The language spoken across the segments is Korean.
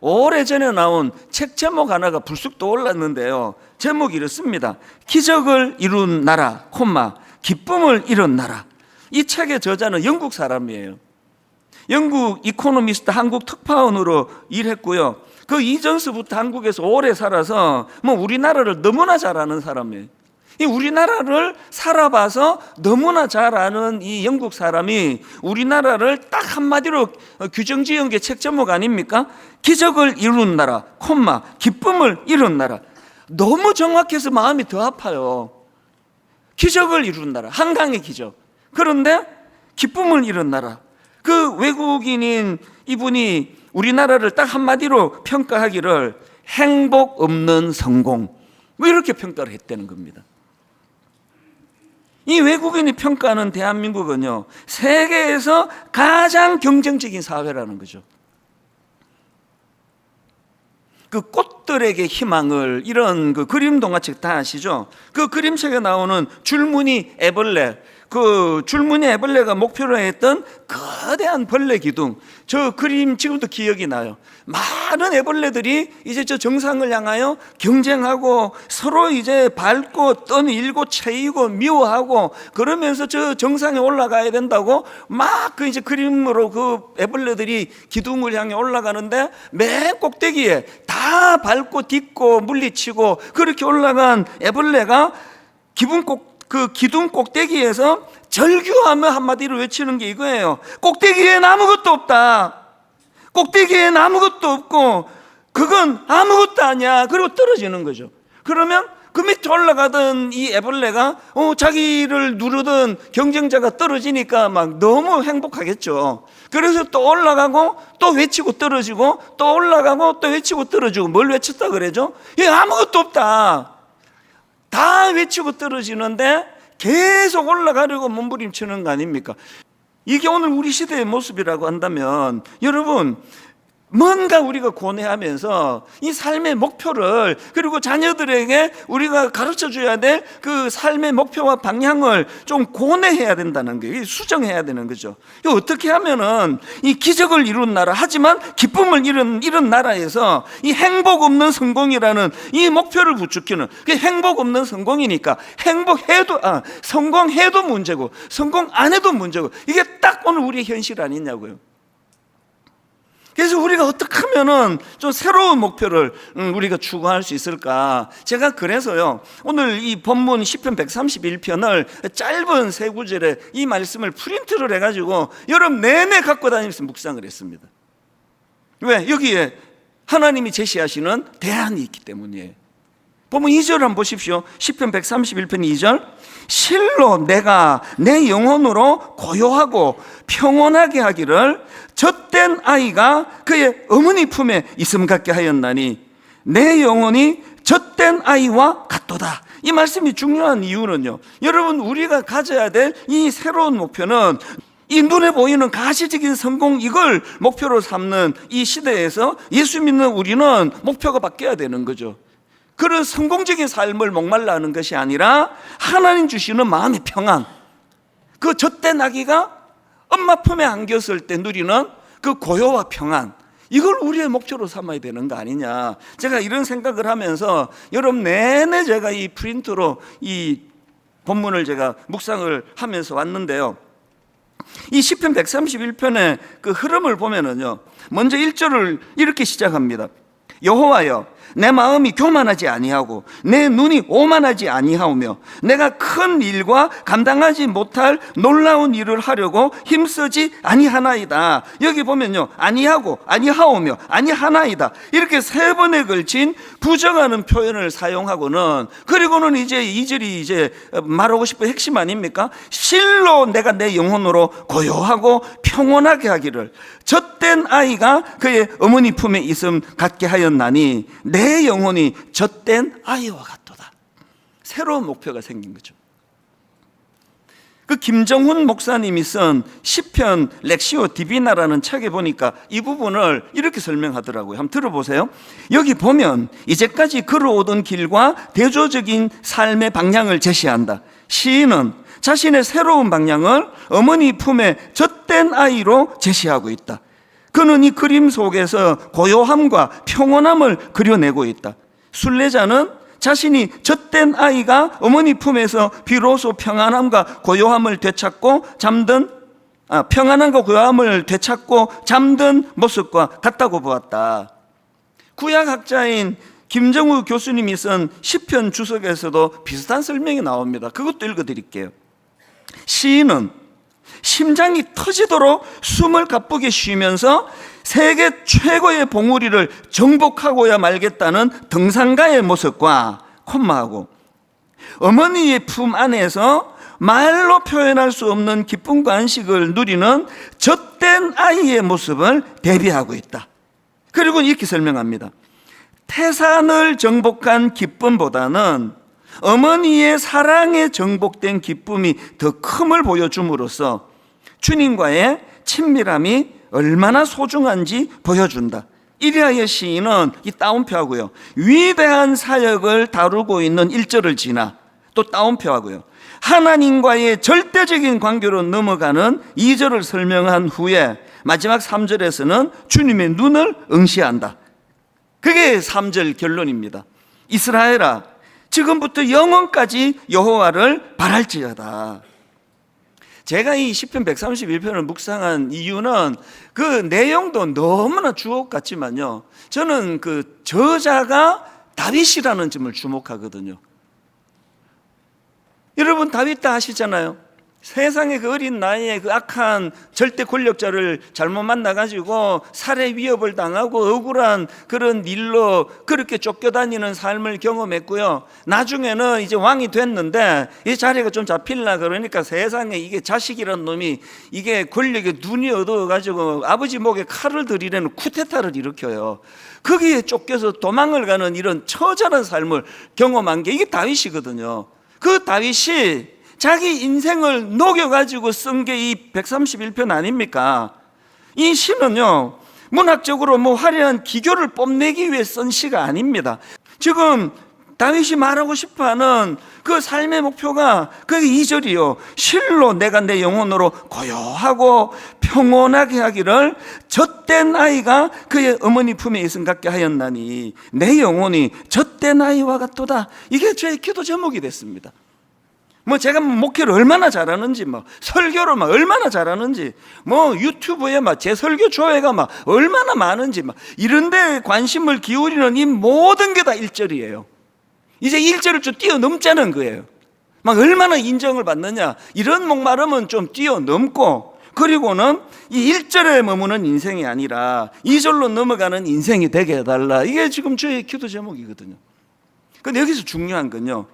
오래전에 나온 책 제목 하나가 불쑥 떠올랐는데요. 제목이 이렇습니다. 기적을 이룬 나라, 기쁨을 이룬 나라. 이 책의 저자는 영국 사람이에요. 영국 이코노미스트 한국 특파원으로 일했고요. 그 이전서부터 한국에서 오래 살아서 우리나라를 너무나 잘 아는 사람이에요. 이 우리나라를 살아봐서 너무나 잘 아는 이 영국 사람이 우리나라를 딱 한마디로 규정 지은 게 책 제목 아닙니까? 기적을 이룬 나라, 기쁨을 이룬 나라. 너무 정확해서 마음이 더 아파요. 기적을 이룬 나라, 한강의 기적. 그런데 기쁨을 이룬 나라. 그 외국인인 이분이 우리나라를 딱 한마디로 평가하기를 행복 없는 성공, 이렇게 평가를 했다는 겁니다. 이 외국인이 평가하는 대한민국은요, 세계에서 가장 경쟁적인 사회라는 거죠. 그 꽃들에게 희망을, 이런 그 그림 동화책 다 아시죠? 그 그림책에 나오는 줄무늬 애벌레, 그 줄무늬 애벌레가 목표로 했던 거대한 벌레 기둥, 저 그림 지금도 기억이 나요. 많은 애벌레들이 이제 저 정상을 향하여 경쟁하고 서로 이제 밟고 떠밀고 채이고 미워하고 그러면서 저 정상에 올라가야 된다고 막 그 이제 그림으로 그 애벌레들이 기둥을 향해 올라가는데 맨 꼭대기에 다 밟고 딛고 물리치고 그렇게 올라간 애벌레가 그 기둥 꼭대기에서 절규하며 한마디로 외치는 게 이거예요. 꼭대기엔 아무것도 없다. 꼭대기엔 아무것도 없고 그건 아무것도 아니야. 그리고 떨어지는 거죠. 그러면 그 밑에 올라가던 이 애벌레가 자기를 누르던 경쟁자가 떨어지니까 막 너무 행복하겠죠. 그래서 또 올라가고 또 외치고 떨어지고 또 올라가고 또 외치고 떨어지고. 뭘 외쳤다 그러죠? 아무것도 없다. 다 외치고 떨어지는데 계속 올라가려고 몸부림치는 거 아닙니까? 이게 오늘 우리 시대의 모습이라고 한다면 여러분, 뭔가 우리가 고뇌하면서 이 삶의 목표를, 그리고 자녀들에게 우리가 가르쳐줘야 될 그 삶의 목표와 방향을 좀 고뇌해야 된다는 거예요. 수정해야 되는 거죠. 어떻게 하면은 이 기적을 이룬 나라, 하지만 기쁨을 이룬 나라에서 이 행복 없는 성공이라는 이 목표를 부추기는, 그게 행복 없는 성공이니까 성공해도 문제고 성공 안 해도 문제고, 이게 딱 오늘 우리의 현실 아니냐고요. 그래서 우리가 어떻게 하면은 좀 새로운 목표를 우리가 추구할 수 있을까? 제가 그래서요, 오늘 이 본문 시편 131편을 짧은 세 구절에 이 말씀을 프린트를 해가지고 여러분 내내 갖고 다니면서 묵상을 했습니다. 왜? 여기에 하나님이 제시하시는 대안이 있기 때문이에요. 본문 2절 한번 보십시오. 시편 131편 2절. 실로 내가 내 영혼으로 고요하고 평온하게 하기를 젖된 아이가 그의 어머니 품에 있음 같게 하였나니 내 영혼이 젖된 아이와 같도다. 이 말씀이 중요한 이유는요, 여러분 우리가 가져야 될 이 새로운 목표는 이 눈에 보이는 가시적인 성공, 이걸 목표로 삼는 이 시대에서 예수 믿는 우리는 목표가 바뀌어야 되는 거죠. 그런 성공적인 삶을 목말라 하는 것이 아니라 하나님 주시는 마음의 평안, 그 젖된 아기가 엄마 품에 안겼을 때 누리는 그 고요와 평안, 이걸 우리의 목표로 삼아야 되는 거 아니냐. 제가 이런 생각을 하면서 여러분 내내 제가 이 프린트로 이 본문을 제가 묵상을 하면서 왔는데요, 이 시편 131편의 그 흐름을 보면은요, 먼저 1절을 이렇게 시작합니다. 여호와여, 내 마음이 교만하지 아니하고 내 눈이 오만하지 아니하오며 내가 큰 일과 감당하지 못할 놀라운 일을 하려고 힘쓰지 아니하나이다. 여기 보면요, 아니하고 아니하오며 아니하나이다, 이렇게 세 번에 걸친 부정하는 표현을 사용하고는, 그리고는 이제 2절이 이제 말하고 싶은 핵심 아닙니까? 실로 내가 내 영혼으로 고요하고 평온하게 하기를 젖된 아이가 그의 어머니 품에 있음 같게 하였나니 내 영혼이 젖된 아이와 같도다. 새로운 목표가 생긴 거죠. 그 김정훈 목사님이 쓴 시편 렉시오 디비나라는 책에 보니까 이 부분을 이렇게 설명하더라고요. 한번 들어보세요. 여기 보면 이제까지 걸어오던 길과 대조적인 삶의 방향을 제시한다. 시인은 자신의 새로운 방향을 어머니 품에 젖된 아이로 제시하고 있다. 그는 이 그림 속에서 고요함과 평온함을 그려내고 있다. 순례자는 자신이 젖된 아이가 어머니 품에서 비로소 평안함과 고요함을 되찾고 잠든 모습과 같다고 보았다. 구약학자인 김정우 교수님이 쓴 시편 주석에서도 비슷한 설명이 나옵니다. 그것도 읽어드릴게요. 시인은 심장이 터지도록 숨을 가쁘게 쉬면서 세계 최고의 봉우리를 정복하고야 말겠다는 등산가의 모습과 콤마하고 어머니의 품 안에서 말로 표현할 수 없는 기쁨과 안식을 누리는 젖된 아이의 모습을 대비하고 있다. 그리고 이렇게 설명합니다. 태산을 정복한 기쁨보다는 어머니의 사랑에 정복된 기쁨이 더 큼을 보여줌으로써 주님과의 친밀함이 얼마나 소중한지 보여준다. 이리하여 시인은 이 따옴표하고요, 위대한 사역을 다루고 있는 1절을 지나 또 따옴표하고요, 하나님과의 절대적인 관계로 넘어가는 2절을 설명한 후에 마지막 3절에서는 주님의 눈을 응시한다. 그게 3절 결론입니다. 이스라엘아, 지금부터 영원까지 여호와를 바랄지어다. 제가 이 시편 131편을 묵상한 이유는 그 내용도 너무나 주옥 같지만요, 저는 그 저자가 다윗이라는 점을 주목하거든요. 여러분, 다윗 다 아시잖아요. 세상의 그 어린 나이에 그 악한 절대 권력자를 잘못 만나가지고 살해 위협을 당하고 억울한 그런 일로 그렇게 쫓겨다니는 삶을 경험했고요. 나중에는 이제 왕이 됐는데 이 자리가 좀 잡힐라 그러니까 세상에 이게 자식이란 놈이 이게 권력에 눈이 어두워가지고 아버지 목에 칼을 들이려는 쿠데타를 일으켜요. 거기에 쫓겨서 도망을 가는 이런 처절한 삶을 경험한 게 이게 다윗이거든요. 그 다윗이 자기 인생을 녹여가지고 쓴 게 이 131편 아닙니까? 이 시는요, 문학적으로 뭐 화려한 기교를 뽐내기 위해 쓴 시가 아닙니다. 지금 다윗이 말하고 싶어하는 그 삶의 목표가 그 2절이요. 실로 내가 내 영혼으로 고요하고 평온하게 하기를 젖된 아이가 그의 어머니 품에 있음 같게 하였나니 내 영혼이 젖된 아이와 같도다. 이게 제 기도 제목이 됐습니다. 뭐 제가 목회를 얼마나 잘하는지, 뭐 설교를 막 얼마나 잘하는지, 뭐 유튜브에 막 제 설교 조회가 막 얼마나 많은지, 막 이런데 관심을 기울이는 이 모든 게 다 1절이에요. 이제 1절을 좀 뛰어넘자는 거예요. 막 얼마나 인정을 받느냐, 이런 목마름은 좀 뛰어넘고, 그리고는 이 1절에 머무는 인생이 아니라 2절로 넘어가는 인생이 되게 해달라. 이게 지금 저의 기도 제목이거든요. 근데 여기서 중요한 건요,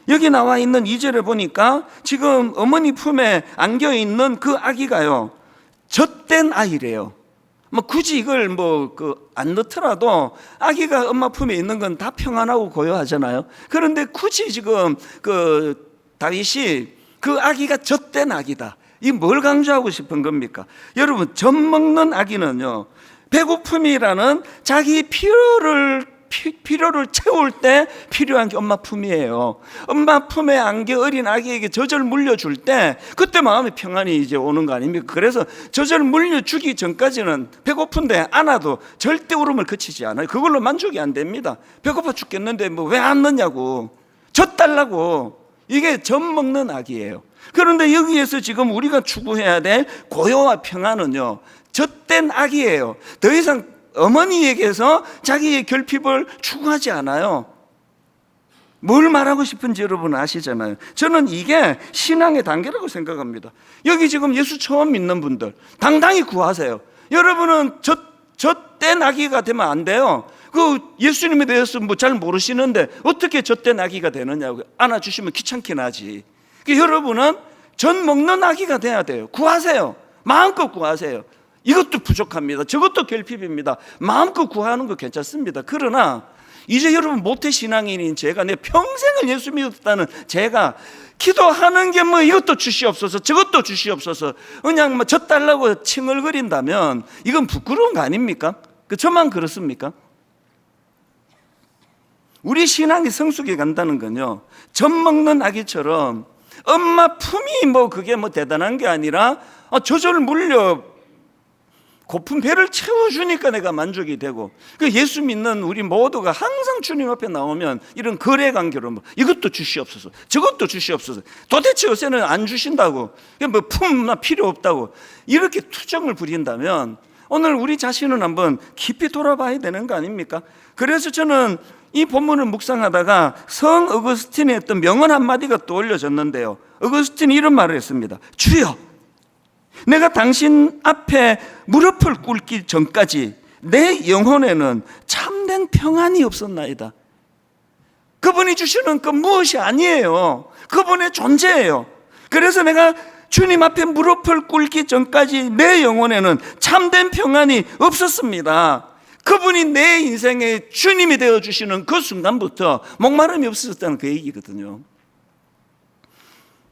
여기 나와 있는 2절에 보니까 지금 어머니 품에 안겨있는 그 아기가요, 젖된 아이래요. 뭐 굳이 이걸 안 넣더라도 아기가 엄마 품에 있는 건 다 평안하고 고요하잖아요. 그런데 굳이 지금 다윗이 그 아기가 젖된 아기다, 이 뭘 강조하고 싶은 겁니까? 여러분, 젖 먹는 아기는요, 배고픔이라는 자기 필요를 채울 때 필요한 게 엄마 품이에요. 엄마 품에 안겨 어린 아기에게 젖을 물려줄 때 그때 마음의 평안이 이제 오는 거 아닙니까? 그래서 젖을 물려주기 전까지는 배고픈데 안아도 절대 울음을 그치지 않아요. 그걸로 만족이 안 됩니다. 배고파 죽겠는데 뭐 왜 안 넣냐고, 젖 달라고. 이게 젖 먹는 아기예요. 그런데 여기에서 지금 우리가 추구해야 될 고요와 평안은요, 젖된 아기예요. 더 이상 어머니에게서 자기의 결핍을 추구하지 않아요. 뭘 말하고 싶은지 여러분 아시잖아요. 저는 이게 신앙의 단계라고 생각합니다. 여기 지금 예수 처음 믿는 분들 당당히 구하세요. 여러분은 젖된 아기가 되면 안 돼요. 그 예수님에 대해서 뭐 잘 모르시는데 어떻게 젖된 아기가 되느냐고 안아주시면 귀찮긴 하지. 여러분은 젖 먹는 아기가 돼야 돼요. 구하세요. 마음껏 구하세요. 이것도 부족합니다. 저것도 결핍입니다. 마음껏 구하는 거 괜찮습니다. 그러나 이제 여러분 모태신앙인인 제가, 내 평생을 예수 믿었다는 제가 기도하는 게 뭐 이것도 주시옵소서 저것도 주시옵소서 그냥 뭐 젖 달라고 칭얼거린다면 이건 부끄러운 거 아닙니까? 저만 그렇습니까? 우리 신앙이 성숙해 간다는 건요, 젖 먹는 아기처럼 엄마 품이 뭐 그게 뭐 대단한 게 아니라 젖을 물려 고픈 배를 채워주니까 내가 만족이 되고, 그 예수 믿는 우리 모두가 항상 주님 앞에 나오면 이런 거래 관계로 뭐 이것도 주시옵소서, 저것도 주시옵소서, 도대체 요새는 안 주신다고, 뭐 품나 필요 없다고 이렇게 투정을 부린다면 오늘 우리 자신은 한번 깊이 돌아봐야 되는 거 아닙니까? 그래서 저는 이 본문을 묵상하다가 성 어거스틴의 어떤 명언 한마디가 떠올려졌는데요, 어거스틴이 이런 말을 했습니다. 주여, 내가 당신 앞에 무릎을 꿇기 전까지 내 영혼에는 참된 평안이 없었나이다. 그분이 주시는 그 무엇이 아니에요. 그분의 존재예요. 그래서 내가 주님 앞에 무릎을 꿇기 전까지 내 영혼에는 참된 평안이 없었습니다. 그분이 내 인생의 주님이 되어주시는 그 순간부터 목마름이 없어졌다는 그 얘기거든요.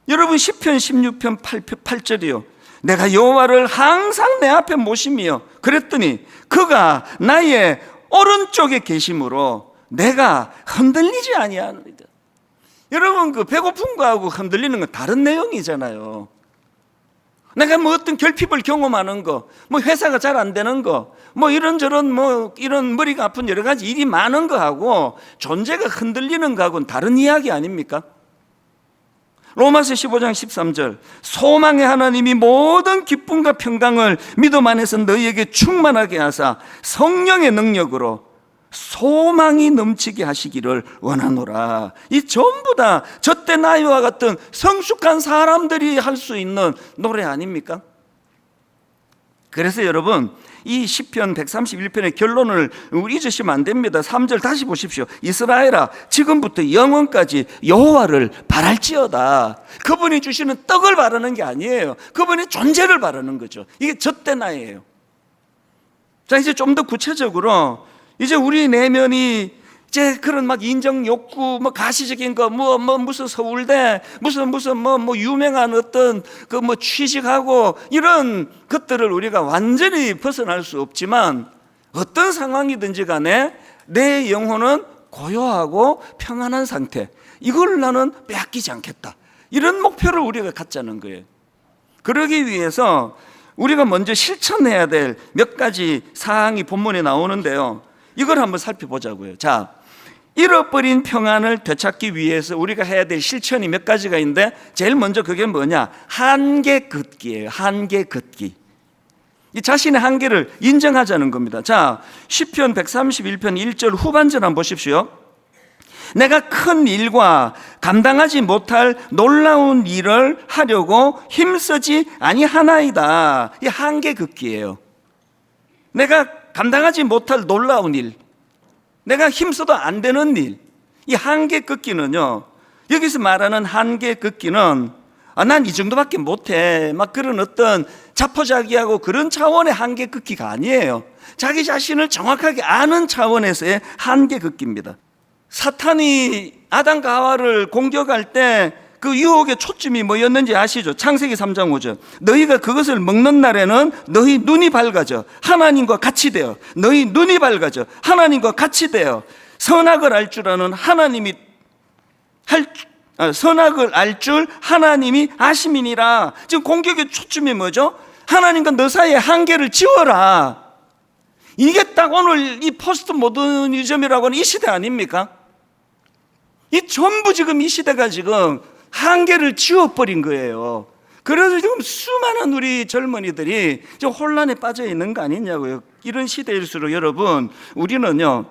여러분, 시편 16편 8절이요. 내가 여호와를 항상 내 앞에 모심이요. 그랬더니 그가 나의 오른쪽에 계심으로 내가 흔들리지 아니하느니라. 여러분, 그 배고픈 거하고 흔들리는 건 다른 내용이잖아요. 내가 뭐 어떤 결핍을 경험하는 거, 뭐 회사가 잘 안 되는 거, 뭐 이런저런 뭐 이런 머리가 아픈 여러 가지 일이 많은 거하고 존재가 흔들리는 거하고는 다른 이야기 아닙니까? 로마서 15장 13절, 소망의 하나님이 모든 기쁨과 평강을 믿음 안에서 너희에게 충만하게 하사 성령의 능력으로 소망이 넘치게 하시기를 원하노라. 이 전부 다 저때 나이와 같은 성숙한 사람들이 할 수 있는 노래 아닙니까? 그래서 여러분, 이 시편 131편의 결론을 잊으시면 안 됩니다. 3절 다시 보십시오. 이스라엘아, 지금부터 영원까지 여호와를 바랄지어다. 그분이 주시는 떡을 바라는 게 아니에요. 그분의 존재를 바라는 거죠. 이게 저때 나이에요. 자, 이제 좀 더 구체적으로, 이제 우리 내면이 이제 그런 막 인정 욕구, 뭐 가시적인 거, 무슨 서울대, 무슨 유명한 어떤 그 뭐 취직하고 이런 것들을 우리가 완전히 벗어날 수 없지만, 어떤 상황이든지 간에 내 영혼은 고요하고 평안한 상태, 이걸 나는 빼앗기지 않겠다. 이런 목표를 우리가 갖자는 거예요. 그러기 위해서 우리가 먼저 실천해야 될 몇 가지 사항이 본문에 나오는데요, 이걸 한번 살펴보자고요. 자, 잃어버린 평안을 되찾기 위해서 우리가 해야 될 실천이 몇 가지가 있는데, 제일 먼저 그게 뭐냐? 한계 걷기예요. 한계 걷기. 이 자신의 한계를 인정하자는 겁니다. 자, 시편 131편 1절 후반절 한번 보십시오. 내가 큰 일과 감당하지 못할 놀라운 일을 하려고 힘쓰지 아니하나이다. 이 한계 걷기예요. 내가 감당하지 못할 놀라운 일, 내가 힘써도 안 되는 일, 이 한계 걷기는요, 여기서 말하는 한계 걷기는 난 이 정도밖에 못해, 막 그런 어떤 자포자기하고 그런 차원의 한계 걷기가 아니에요. 자기 자신을 정확하게 아는 차원에서의 한계 걷기입니다. 사탄이 아담과 하와를 공격할 때 그 유혹의 초점이 뭐였는지 아시죠? 창세기 3장 5절. 너희가 그것을 먹는 날에는 너희 눈이 밝아져 하나님과 같이 되어, 너희 눈이 밝아져 하나님과 같이 되어 선악을 알 줄 아는 하나님이 선악을 알 줄 하나님이 아심이니라. 지금 공격의 초점이 뭐죠? 하나님과 너 사이의 한계를 지워라. 이게 딱 오늘 이 포스트 모더니즘이라고 하는 이 시대 아닙니까? 이 전부 지금 이 시대가 지금 한계를 지워버린 거예요. 그래서 지금 수많은 우리 젊은이들이 좀 혼란에 빠져 있는 거 아니냐고요. 이런 시대일수록 여러분, 우리는요,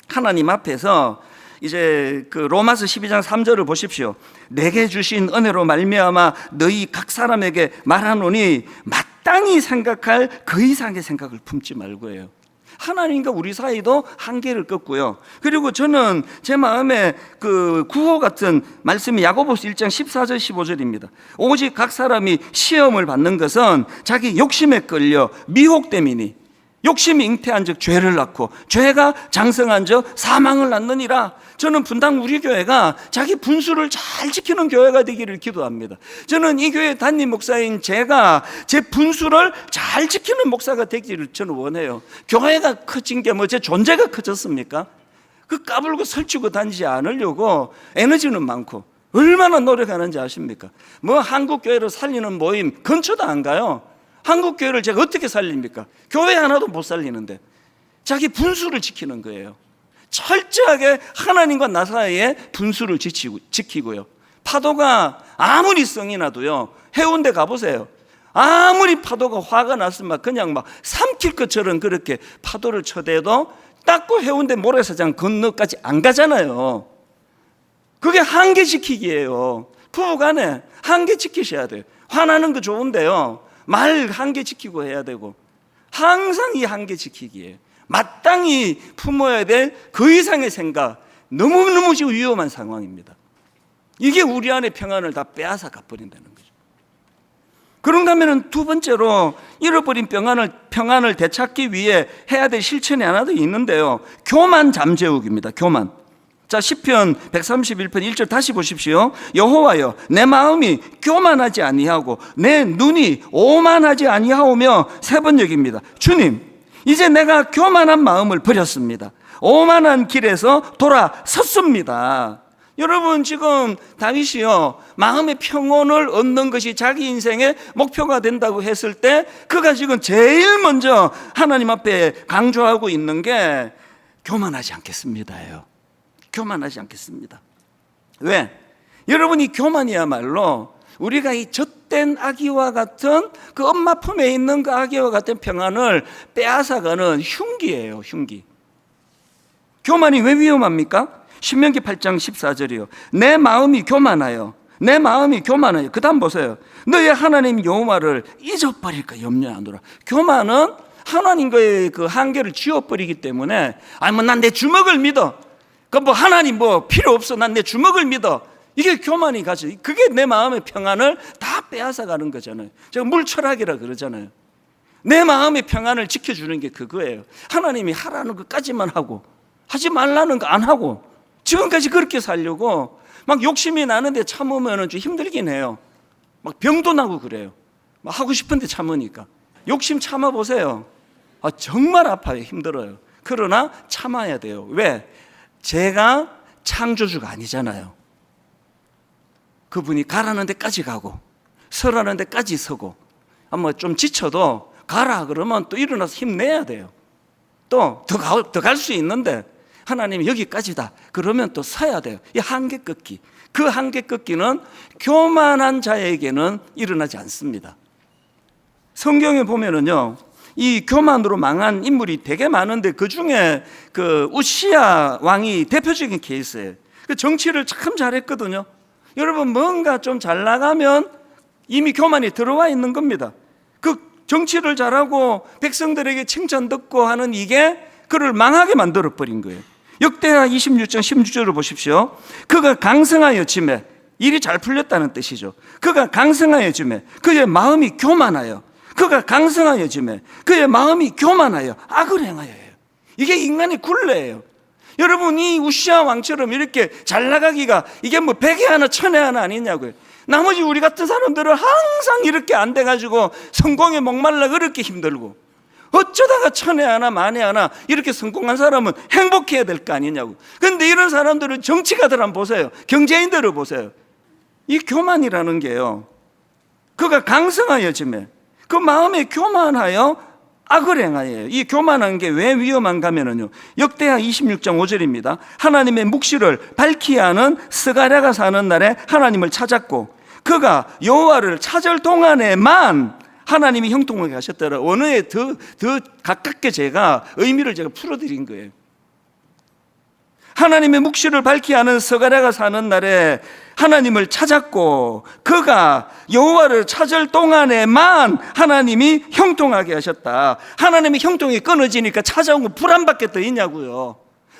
하나님 앞에서 이제 그 로마서 12장 3절을 보십시오. 내게 주신 은혜로 말미암아 너희 각 사람에게 말하노니 마땅히 생각할 그 이상의 생각을 품지 말고요. 하나님과 우리 사이도 한계를 꺾고요. 그리고 저는 제 마음에 그 구호 같은 말씀이 야고보서 1장 14절 15절입니다. 오직 각 사람이 시험을 받는 것은 자기 욕심에 끌려 미혹됨이니 욕심이 잉태한 즉 죄를 낳고 죄가 장성한 즉 사망을 낳느니라. 저는 분당 우리 교회가 자기 분수를 잘 지키는 교회가 되기를 기도합니다. 저는 이 교회 담임 목사인 제가 제 분수를 잘 지키는 목사가 되기를 저는 원해요. 교회가 커진 게 뭐 제 존재가 커졌습니까? 그 까불고 설치고 다니지 않으려고 에너지는 많고 얼마나 노력하는지 아십니까? 뭐 한국 교회를 살리는 모임 근처도 안 가요. 한국 교회를 제가 어떻게 살립니까? 교회 하나도 못 살리는데 자기 분수를 지키는 거예요. 철저하게 하나님과 나 사이에 분수를 지키고요. 파도가 아무리 성이 나도요, 해운대 가보세요. 아무리 파도가 화가 났으면 그냥 막 삼킬 것처럼 그렇게 파도를 쳐대도 딱 그 해운대 모래사장 건너까지 안 가잖아요. 그게 한계 지키기예요. 부부간에 한계 지키셔야 돼요. 화나는 거 좋은데요, 말 한계 지키고 해야 되고, 항상 이 한계 지키기예요. 마땅히 품어야 될 그 이상의 생각, 너무너무 위험한 상황입니다. 이게 우리 안의 평안을 다 빼앗아 가버린다는 거죠. 그런가 하면 두 번째로 잃어버린 평안을 되찾기 위해 해야 될 실천이 하나 더 있는데요, 교만 잠재우기입니다. 교만. 자, 시편 131편 1절 다시 보십시오. 여호와여, 내 마음이 교만하지 아니하고 내 눈이 오만하지 아니하오며. 세 번 여깁니다. 주님, 이제 내가 교만한 마음을 버렸습니다. 오만한 길에서 돌아섰습니다. 여러분, 지금 다윗이요, 마음의 평온을 얻는 것이 자기 인생의 목표가 된다고 했을 때 그가 지금 제일 먼저 하나님 앞에 강조하고 있는 게 교만하지 않겠습니다예요. 교만하지 않겠습니다. 왜? 여러분이 교만이야말로 우리가 이 젖된 아기와 같은 그 엄마 품에 있는 그 아기와 같은 평안을 빼앗아가는 흉기예요. 흉기. 교만이 왜 위험합니까? 신명기 8장 14절이요. 내 마음이 교만하여, 내 마음이 교만하여. 그 다음 보세요. 너의 하나님 여호와를 잊어버릴까 염려하노라. 교만은 하나님과의 그 한계를 지워버리기 때문에, 아니 난 내 주먹을 믿어, 그 뭐 하나님 뭐 필요 없어, 난 내 주먹을 믿어, 이게 교만이 가져. 그게 내 마음의 평안을 다 빼앗아가는 거잖아요. 제가 물철학이라 그러잖아요. 내 마음의 평안을 지켜주는 게 그거예요. 하나님이 하라는 것까지만 하고 하지 말라는 거 안 하고 지금까지 그렇게 살려고 막 욕심이 나는데 참으면 좀 힘들긴 해요. 막 병도 나고 그래요. 막 하고 싶은데 참으니까. 욕심 참아보세요. 정말 아파요. 힘들어요. 그러나 참아야 돼요. 왜? 제가 창조주가 아니잖아요. 그분이 가라는 데까지 가고 서라는 데까지 서고, 뭐 좀 지쳐도 가라 그러면 또 일어나서 힘내야 돼요. 또 더 갈 수 있는데 하나님이 여기까지다 그러면 또 서야 돼요. 이 한계 꺾기. 그 한계 꺾기는 교만한 자에게는 일어나지 않습니다. 성경에 보면은요, 이 교만으로 망한 인물이 되게 많은데 그 중에 그 우시야 왕이 대표적인 케이스예요. 그 정치를 참 잘했거든요. 여러분, 뭔가 좀 잘 나가면 이미 교만이 들어와 있는 겁니다. 그 정치를 잘하고 백성들에게 칭찬 듣고 하는 이게 그를 망하게 만들어 버린 거예요. 역대하 26장 16절을 보십시오. 그가 강성하여 짐에, 일이 잘 풀렸다는 뜻이죠. 그가 강성하여 짐에 그의 마음이 교만하여, 그가 강성하여 짐에 그의 마음이 교만하여 악을 행하여요. 이게 인간의 굴레예요. 여러분, 이 우시야 왕처럼 이렇게 잘 나가기가 이게 뭐 100에 하나 1000에 하나 아니냐고요. 나머지 우리 같은 사람들은 항상 이렇게 안 돼가지고 성공에 목말라 그렇게 힘들고, 어쩌다가 1000에 하나 만에 하나 이렇게 성공한 사람은 행복해야 될 거 아니냐고. 그런데 이런 사람들은 정치가들 한번 보세요. 경제인들을 보세요. 이 교만이라는 게요, 그가 강성하여 짐에 그 마음에 교만하여 악을 행하여요. 이 교만한 게 왜 위험한가 하면요, 역대하 26장 5절입니다. 하나님의 묵시를 밝히 하는 스가랴가 사는 날에 하나님을 찾았고 그가 여호와를 찾을 동안에만 하나님이 형통하게 하셨더라. 언어에 더 가깝게 제가 의미를 제가 풀어드린 거예요. 하나님의 묵시를 밝히 하는 스가랴가 사는 날에 하나님을 찾았고 그가 여호와를 찾을 동안에만 하나님이 형통하게 하셨다. 하나님의 형통이 끊어지니까 찾아온 거 불안밖에 더 있냐고요.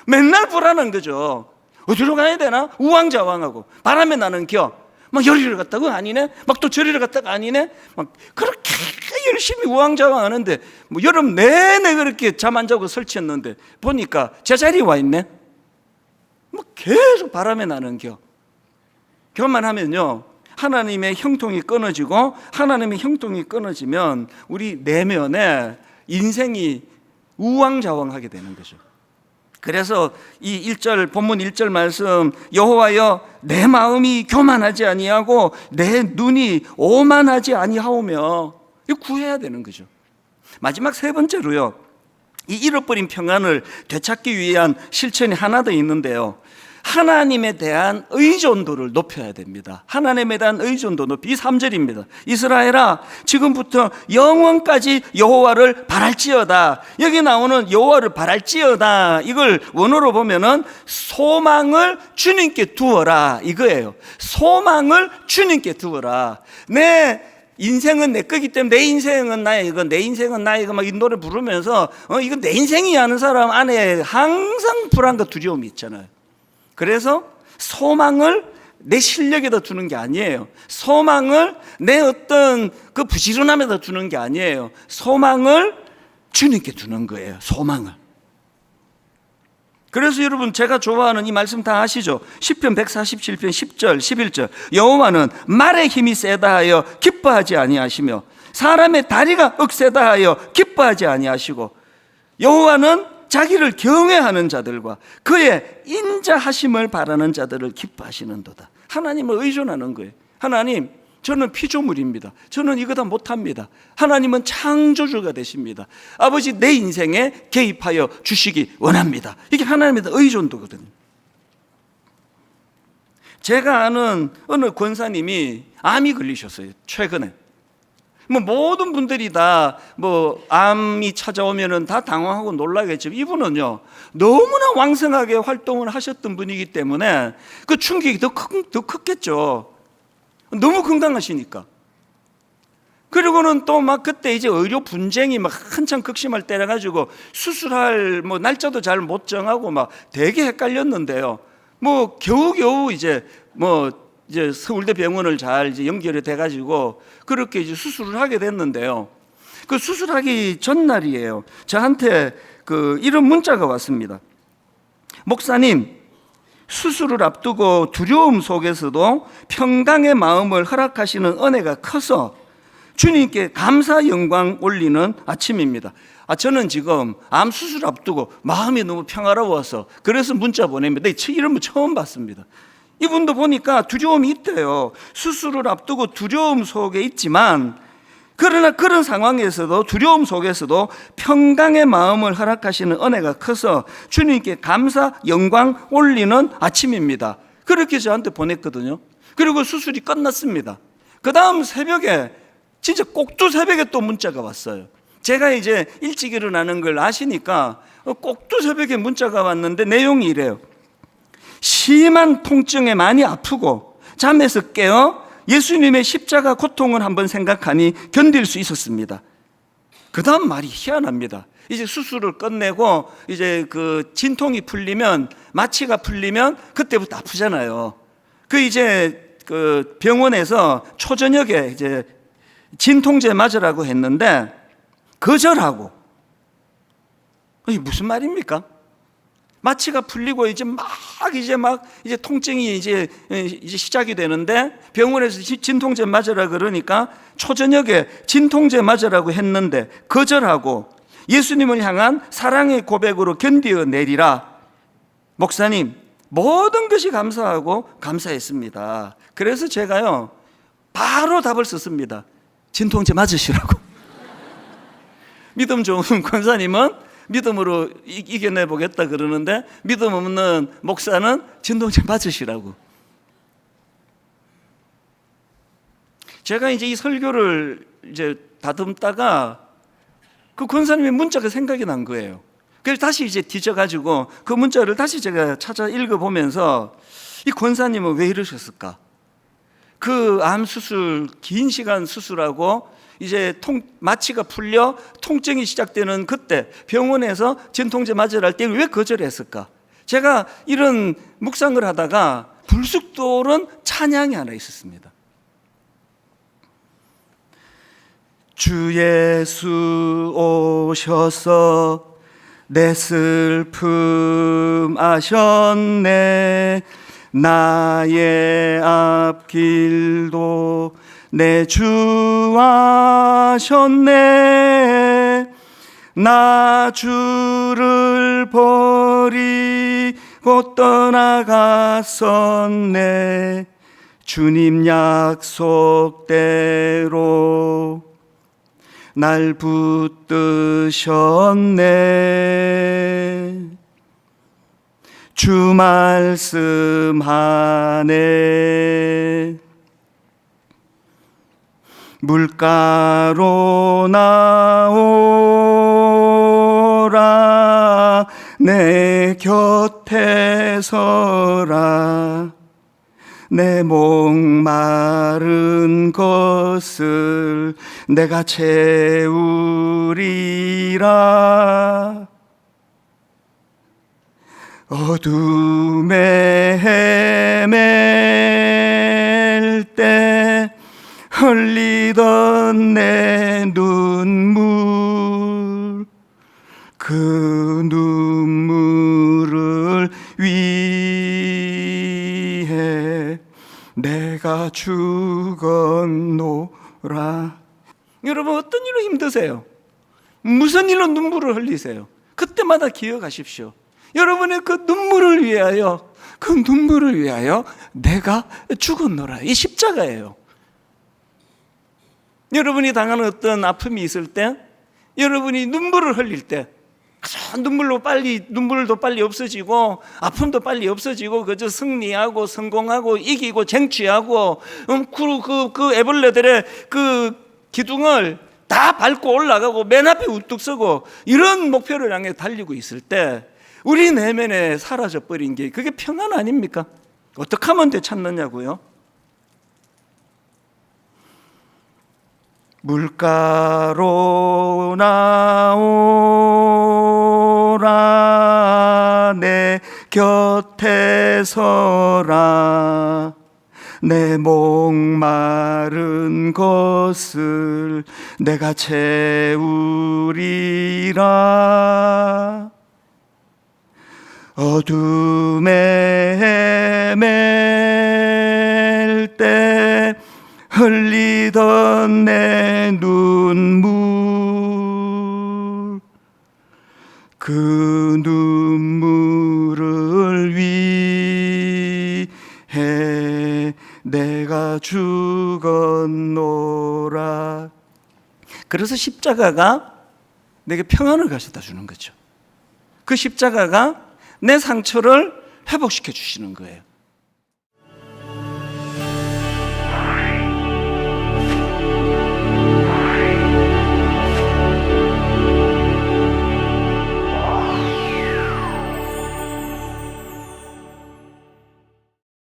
맨날 불안한 거죠. 어디로 가야 되나? 우왕좌왕하고 바람에 나는 겨. 막 여리를 갔다가 아니네, 막 또 저리를 갔다가 아니네, 막 그렇게 열심히 우왕좌왕 하는데 뭐 여름 내내 그렇게 잠 안 자고 설치했는데 보니까 제자리에 와 있네. 뭐 계속 바람에 나는 겨. 교만하면요, 하나님의 형통이 끊어지고, 하나님의 형통이 끊어지면 우리 내면에 인생이 우왕좌왕하게 되는 거죠. 그래서 이 1절 본문 1절 말씀, 여호와여 내 마음이 교만하지 아니하고 내 눈이 오만하지 아니하오며. 이거 구해야 되는 거죠. 마지막 세 번째로요, 이 잃어버린 평안을 되찾기 위한 실천이 하나 더 있는데요, 하나님에 대한 의존도를 높여야 됩니다. 하나님에 대한 의존도 높이. 이 3절입니다. 이스라엘아, 지금부터 영원까지 여호와를 바랄지어다. 여기 나오는 여호와를 바랄지어다, 이걸 원어로 보면은 소망을 주님께 두어라, 이거예요. 소망을 주님께 두어라. 내 인생은 내 거기 때문에 내 인생은 나의 이거, 내 인생은 나의 이거 막 이 노래 부르면서 이거 내 인생이 하는 사람 안에 항상 불안과 두려움이 있잖아요. 그래서 소망을 내 실력에다 두는 게 아니에요. 소망을 내 어떤 그 부지런함에다 두는 게 아니에요. 소망을 주님께 두는 거예요. 소망을. 그래서 여러분, 제가 좋아하는 이 말씀 다 아시죠? 시편 147편 10절 11절, 여호와는 말의 힘이 세다 하여 기뻐하지 아니하시며 사람의 다리가 억세다 하여 기뻐하지 아니하시고 여호와는 자기를 경외하는 자들과 그의 인자하심을 바라는 자들을 기뻐하시는도다. 하나님을 의존하는 거예요. 하나님, 저는 피조물입니다. 저는 이거 다 못합니다. 하나님은 창조주가 되십니다. 아버지, 내 인생에 개입하여 주시기 원합니다. 이게 하나님에 대한 의존도거든요. 제가 아는 어느 권사님이 암이 걸리셨어요, 최근에. 모든 분들이 다 암이 찾아오면은 다 당황하고 놀라겠지만, 이분은요, 너무나 왕성하게 활동을 하셨던 분이기 때문에 그 충격이 더 컸겠죠. 너무 건강하시니까. 그리고는 또 막 그때 이제 의료 분쟁이 막 한참 극심할 때라 가지고 수술할 날짜도 잘 못 정하고 막 되게 헷갈렸는데요. 겨우겨우 이제 서울대 병원을 잘 이제 연결이 돼가지고 그렇게 이제 수술을 하게 됐는데요. 그 수술하기 전날이에요. 저한테 이런 문자가 왔습니다. 목사님, 수술을 앞두고 두려움 속에서도 평강의 마음을 허락하시는 은혜가 커서 주님께 감사 영광 올리는 아침입니다. 저는 지금 암 수술 앞두고 마음이 너무 평화로워서 그래서 문자 보냅니다. 이런 분 처음 봤습니다. 이분도 보니까 두려움이 있대요. 수술을 앞두고 두려움 속에 있지만, 그러나 그런 상황에서도, 두려움 속에서도 평강의 마음을 허락하시는 은혜가 커서 주님께 감사 영광 올리는 아침입니다. 그렇게 저한테 보냈거든요. 그리고 수술이 끝났습니다. 그 다음 새벽에, 진짜 꼭두 새벽에 또 문자가 왔어요. 제가 이제 일찍 일어나는 걸 아시니까 꼭두 새벽에 문자가 왔는데 내용이 이래요. 심한 통증에 많이 아프고 잠에서 깨어 예수님의 십자가 고통을 한번 생각하니 견딜 수 있었습니다. 그 다음 말이 희한합니다. 이제 수술을 끝내고 이제 진통이 풀리면, 마취가 풀리면 그때부터 아프잖아요. 이제 병원에서 초저녁에 이제 진통제 맞으라고 했는데 거절하고. 이게 무슨 말입니까? 마취가 풀리고 이제 통증이 이제 시작이 되는데 병원에서 진통제 맞으라 그러니까 초저녁에 진통제 맞으라고 했는데 거절하고 예수님을 향한 사랑의 고백으로 견디어내리라. 목사님, 모든 것이 감사하고 감사했습니다. 그래서 제가요, 바로 답을 썼습니다. 진통제 맞으시라고. 믿음 좋은 권사님은 믿음으로 이겨내보겠다 그러는데, 믿음 없는 목사는 진통제 맞으시라고. 제가 이제 이 설교를 이제 다듬다가 그 권사님의 문자가 생각이 난 거예요. 그래서 다시 이제 뒤져가지고 그 문자를 다시 제가 찾아 읽어보면서, 이 권사님은 왜 이러셨을까? 암 수술, 긴 시간 수술하고 이제 마취가 풀려 통증이 시작되는 그때 병원에서 진통제 맞으라 할 때 왜 거절했을까? 제가 이런 묵상을 하다가 불쑥 떠오른 찬양이 하나 있었습니다. 주 예수 오셔서 내 슬픔 아셨네. 나의 앞길도 내 주 아셨네. 나 주를 버리고 떠나갔었네. 주님 약속대로. 날 붙드셨네. 주 말씀 안에 물가로 나오라. 내 곁에 서라. 내 목마른 것을 내가 채우리라. 어둠에 헤맬 때 흘리던 내 눈물, 그 눈물을 위해 내가 죽었노라. 여러분, 어떤 일로 힘드세요? 무슨 일로 눈물을 흘리세요? 그때마다 기억하십시오. 여러분의 그 눈물을 위하여, 그 눈물을 위하여 내가 죽었노라. 이 십자가예요. 여러분이 당하는 어떤 아픔이 있을 때, 여러분이 눈물을 흘릴 때, 눈물도 빨리 없어지고, 아픔도 빨리 없어지고, 그저 승리하고, 성공하고, 이기고, 쟁취하고, 그 애벌레들의 그 기둥을 다 밟고 올라가고, 맨 앞에 우뚝 서고, 이런 목표를 향해 달리고 있을 때, 우리 내면에 사라져버린 게 그게 평안 아닙니까? 어떻게 하면 되찾느냐고요? 물가로 나오라. 내 곁에 서라. 내 목마른 것을 내가 채우리라. 어둠에 헤맬 때 흘리던 내 눈물, 그 눈물을 위해 내가 죽었노라. 그래서 십자가가 내게 평안을 가져다 주는 거죠. 그 십자가가 내 상처를 회복시켜 주시는 거예요.